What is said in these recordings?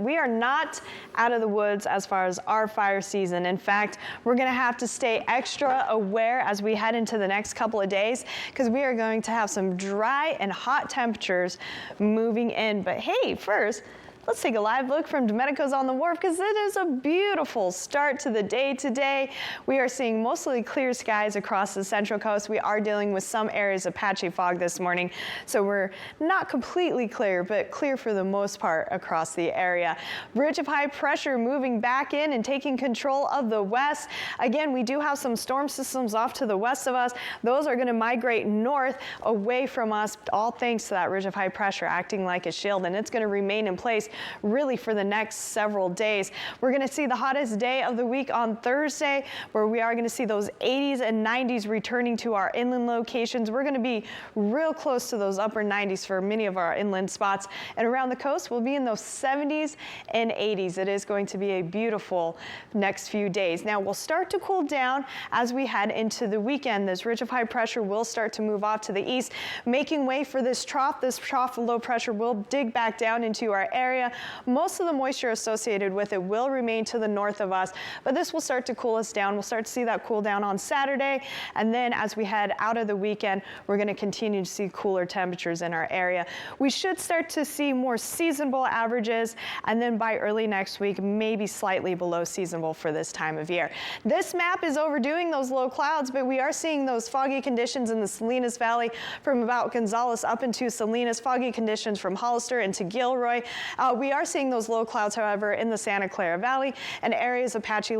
we are not out of the woods as far as our fire season. In fact, we're going to have to stay extra aware as we head into the next couple of days because we are going to have some dry and hot temperatures moving in. But hey, first, let's take a live look from Domenico's on the Wharf because it is a beautiful start to the day today. We are seeing mostly clear skies across the Central Coast. We are dealing with some areas of patchy fog this morning, so we're not completely clear, but clear for the most part across the area. Ridge of high pressure moving back in and taking control of the west. Again, we do have some storm systems off to the west of us. Those are going to migrate north away from us, all thanks to that ridge of high pressure acting like a shield, and it's going to remain in place really for the next several days. We're going to see the hottest day of the week on Thursday, where we are going to see those 80s and 90s returning to our inland locations. We're going to be real close to those upper 90s for many of our inland spots, and around the coast we'll be in those 70s and 80s. It is going to be a beautiful next few days. Now we'll start to cool down as we head into the weekend. This ridge of high pressure will start to move off to the east, making way for this trough. This trough of low pressure will dig back down into our area. Most of the moisture associated with it will remain to the north of us, but this will start to cool us down. We'll start to see that cool down on Saturday, and then as we head out of the weekend, we're going to continue to see cooler temperatures in our area. We should start to see more seasonable averages, and then by early next week, maybe slightly below seasonable for this time of year. This map is overdoing those low clouds, but we are seeing those foggy conditions in the Salinas Valley from about Gonzales up into Salinas, foggy conditions from Hollister into Gilroy. We are seeing those low clouds, however, in the Santa Clara Valley and areas of patchy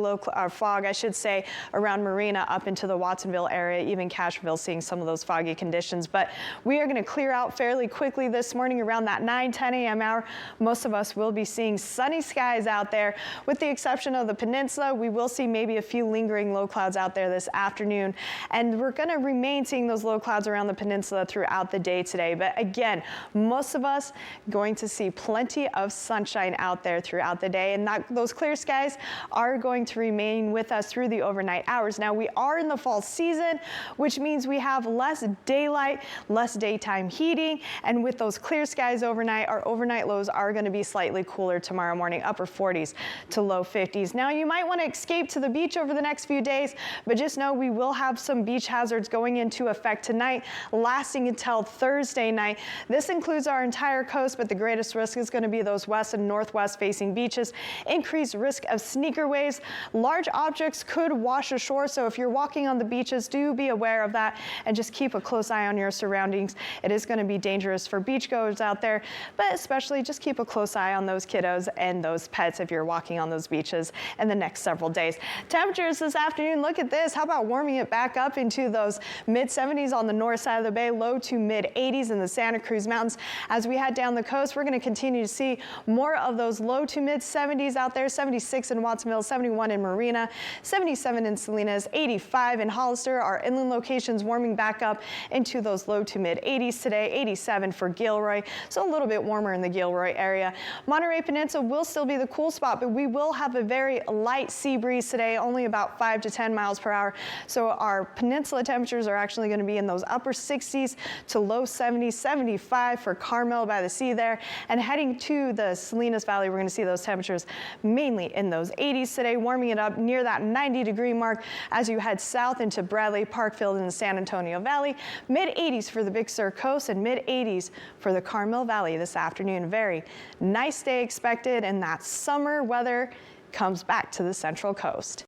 fog, I should say, around Marina up into the Watsonville area, even Cashville seeing some of those foggy conditions. But we are going to clear out fairly quickly this morning around that 9-10 a.m. hour. Most of us will be seeing sunny skies out there, with the exception of the peninsula. We will see maybe a few lingering low clouds out there this afternoon, and we're going to remain seeing those low clouds around the peninsula throughout the day today. But again, most of us going to see plenty of sunshine out there throughout the day, and those clear skies are going to remain with us through the overnight hours. Now we are in the fall season, which means we have less daylight, less daytime heating, and with those clear skies overnight, our overnight lows are going to be slightly cooler tomorrow morning, upper 40s to low 50s. Now you might want to escape to the beach over the next few days, but just know we will have some beach hazards going into effect tonight, lasting until Thursday night. This includes our entire coast, but the greatest risk is going to be those west and northwest facing beaches. Increased risk of sneaker waves. Large objects could wash ashore, so if you're walking on the beaches, do be aware of that and just keep a close eye on your surroundings. It is going to be dangerous for beachgoers out there, but especially just keep a close eye on those kiddos and those pets if you're walking on those beaches in the next several days. Temperatures this afternoon, look at this. How about warming it back up into those mid-70s on the north side of the bay, low to mid-80s in the Santa Cruz Mountains. As we head down the coast, we're going to continue to see more of those low to mid-70s out there. 76 in Watsonville, 71 in Marina, 77 in Salinas, 85 in Hollister. Our inland locations warming back up into those low to mid-80s today, 87 for Gilroy, so a little bit warmer in the Gilroy area. Monterey Peninsula will still be the cool spot, but we will have a very light sea breeze today, only about 5 to 10 miles per hour. So our peninsula temperatures are actually going to be in those upper 60s to low 70s, 75 for Carmel by the sea there. And heading to the Salinas Valley, we're going to see those temperatures mainly in those 80s today, warming it up near that 90-degree mark as you head south into Bradley, Parkfield, and the San Antonio Valley. Mid-80s for the Big Sur coast and mid-80s for the Carmel Valley this afternoon. Very nice day expected, and that summer weather comes back to the Central Coast.